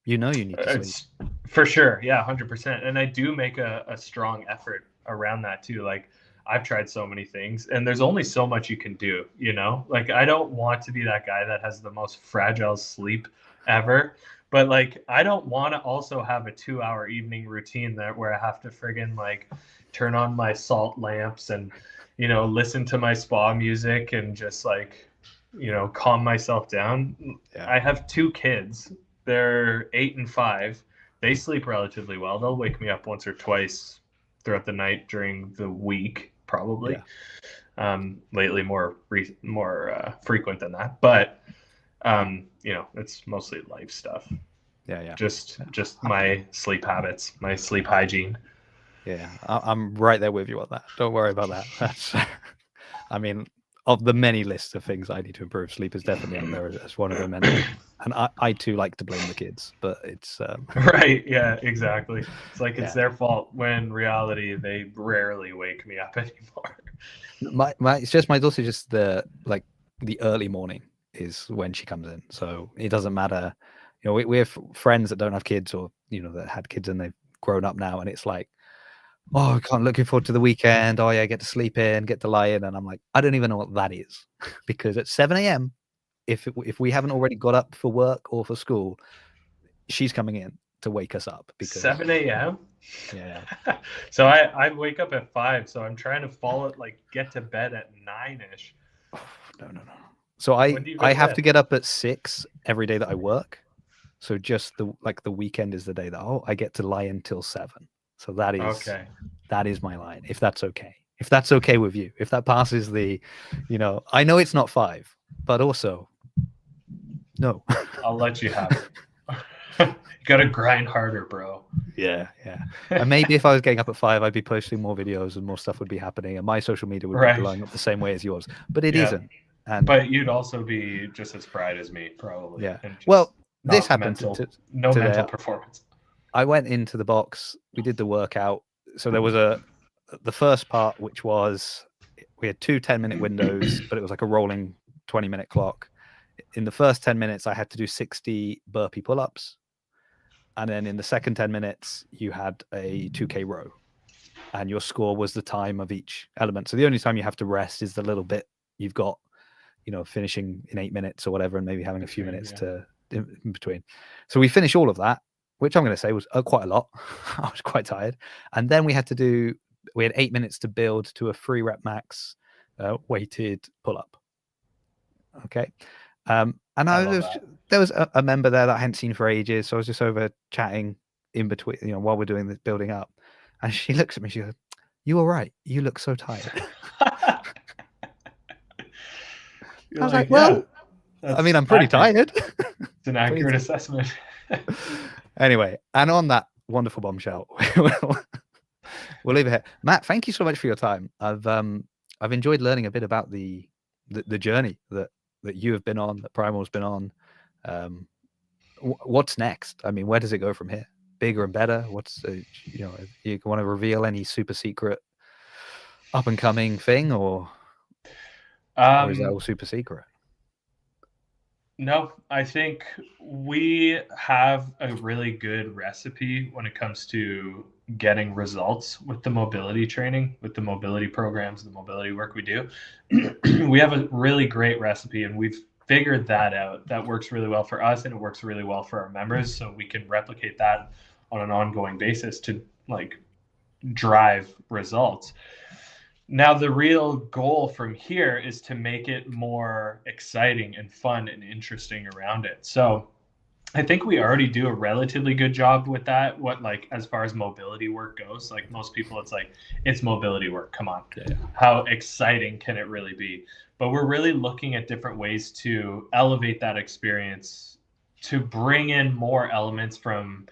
You know you need to sleep. It's for sure, yeah, 100%. And I do make a strong effort around that too. Like I've tried so many things, and there's only so much you can do, you know? Like I don't want to be that guy that has the most fragile sleep ever. But like I don't want to also have a 2-hour evening routine that where I have to friggin' like turn on my salt lamps and listen to my spa music and just like calm myself down. Yeah. I have 2 kids. They're 8 and 5. They sleep relatively well. They'll wake me up once or twice throughout the night during the week, probably. Lately, more frequent than that, but it's mostly life stuff. Yeah. Just my sleep habits, my sleep hygiene. Yeah, I'm right there with you on that. Don't worry about that. That's, I mean, of the many lists of things I need to improve, sleep is definitely up there as one of them. And I too like to blame the kids, but it's right. Yeah, exactly. It's like it's their fault when in reality they rarely wake me up anymore. It's just my daughter. Just the early morning is when she comes in, so it doesn't matter. We have friends that don't have kids, or that had kids and they've grown up now, and it's like, oh, I can't looking forward to the weekend. Oh yeah, I get to sleep in, get to lie in, and I'm like, I don't even know what that is, because at 7 a.m. if we haven't already got up for work or for school, she's coming in to wake us up. Because 7 a.m. Yeah. So I wake up at 5, so I'm trying to get to bed at 9ish. No. So I have to get up at 6 every day that I work. So just the weekend is the day that I get to lie until 7. So that is my line. If that's okay with you, if that passes the, I know it's not 5, but also no. I'll let you have it. You gotta grind harder, bro. Yeah. And maybe if I was getting up at 5, I'd be posting more videos and more stuff would be happening, and my social media would be blowing up the same way as yours. But it isn't. But you'd also be just as fried as me, probably. Yeah. Well, this happened no mental performance. I went into the box. We did the workout. So there was the first part, which was we had 2 10-minute windows, but it was like a rolling 20-minute clock. In the first 10 minutes, I had to do 60 burpee pull-ups. And then in the second 10 minutes, you had a 2K row. And your score was the time of each element. So the only time you have to rest is the little bit you've got, finishing in 8 minutes or whatever, and maybe having a few minutes in between. So we finished all of that, which I'm going to say was quite a lot. I was quite tired. And then we had 8 minutes to build to a 3-rep max weighted pull-up. Okay. And there was a member there that I hadn't seen for ages. So I was just over chatting in between, while we're doing this building up. And she looks at me, she goes, "You all right? You look so tired." I was like, well, I mean, I'm pretty tired. It's an accurate assessment. Anyway, and on that wonderful bombshell, we'll leave it here. Matt, thank you so much for your time. I've enjoyed learning a bit about the journey that you have been on, that Primal's been on. What's next? I mean, where does it go from here? Bigger and better? What's you want to reveal any super secret up and coming thing, or is that all super secret? No, I think we have a really good recipe when it comes to getting results with the mobility training, with the mobility programs, the mobility work we do. We have a really great recipe, and we've figured that out. That works really well for us, and it works really well for our members. So we can replicate that on an ongoing basis to drive results. Now, the real goal from here is to make it more exciting and fun and interesting around it. So I think we already do a relatively good job with that. As far as mobility work goes, most people, it's mobility work. Come on. Yeah. How exciting can it really be? But we're really looking at different ways to elevate that experience, to bring in more elements from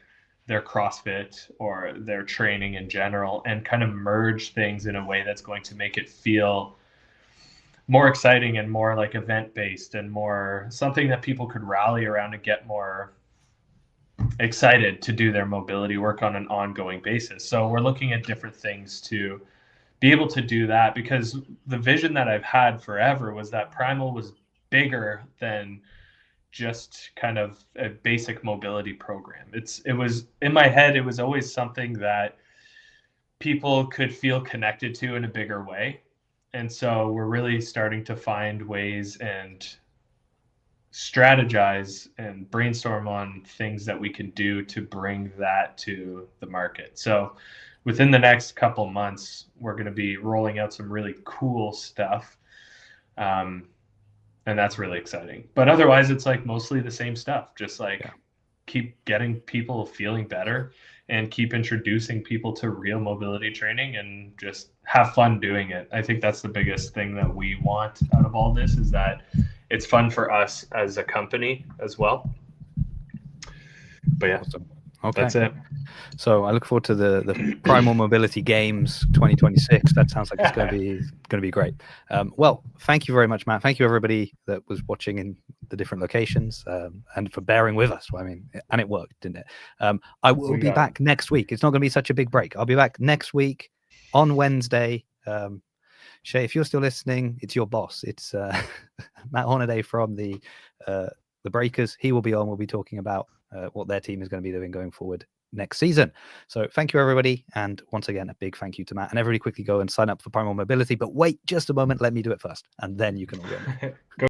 their CrossFit or their training in general, and kind of merge things in a way that's going to make it feel more exciting and more like event-based and more something that people could rally around and get more excited to do their mobility work on an ongoing basis. So we're looking at different things to be able to do that, because the vision that I've had forever was that Primal was bigger than just kind of a basic mobility program. It was in my head, it was always something that people could feel connected to in a bigger way. And so we're really starting to find ways and strategize and brainstorm on things that we can do to bring that to the market. So within the next couple months, we're going to be rolling out some really cool stuff. And that's really exciting. But otherwise, it's like mostly the same stuff, just like keep getting people feeling better and keep introducing people to real mobility training and just have fun doing it. I think that's the biggest thing that we want out of all this, is that it's fun for us as a company as well. But yeah, awesome. Okay. That's it. So I look forward to the Primal Mobility Games 2026. That sounds like it's going to be great. Well, thank you very much, Matt. Thank you everybody that was watching in the different locations, and for bearing with us. I mean, and it worked, didn't it? I will be back next week. It's not going to be such a big break. I'll be back next week on Wednesday. Shay, if you're still listening, it's your boss. It's Matt Hornaday from the Breakers. He will be on. We'll be talking about what their team is going to be doing going forward next season. So thank you, everybody. And once again, a big thank you to Matt. And everybody quickly go and sign up for Primal Mobility. But wait just a moment. Let me do it first. And then you can all go.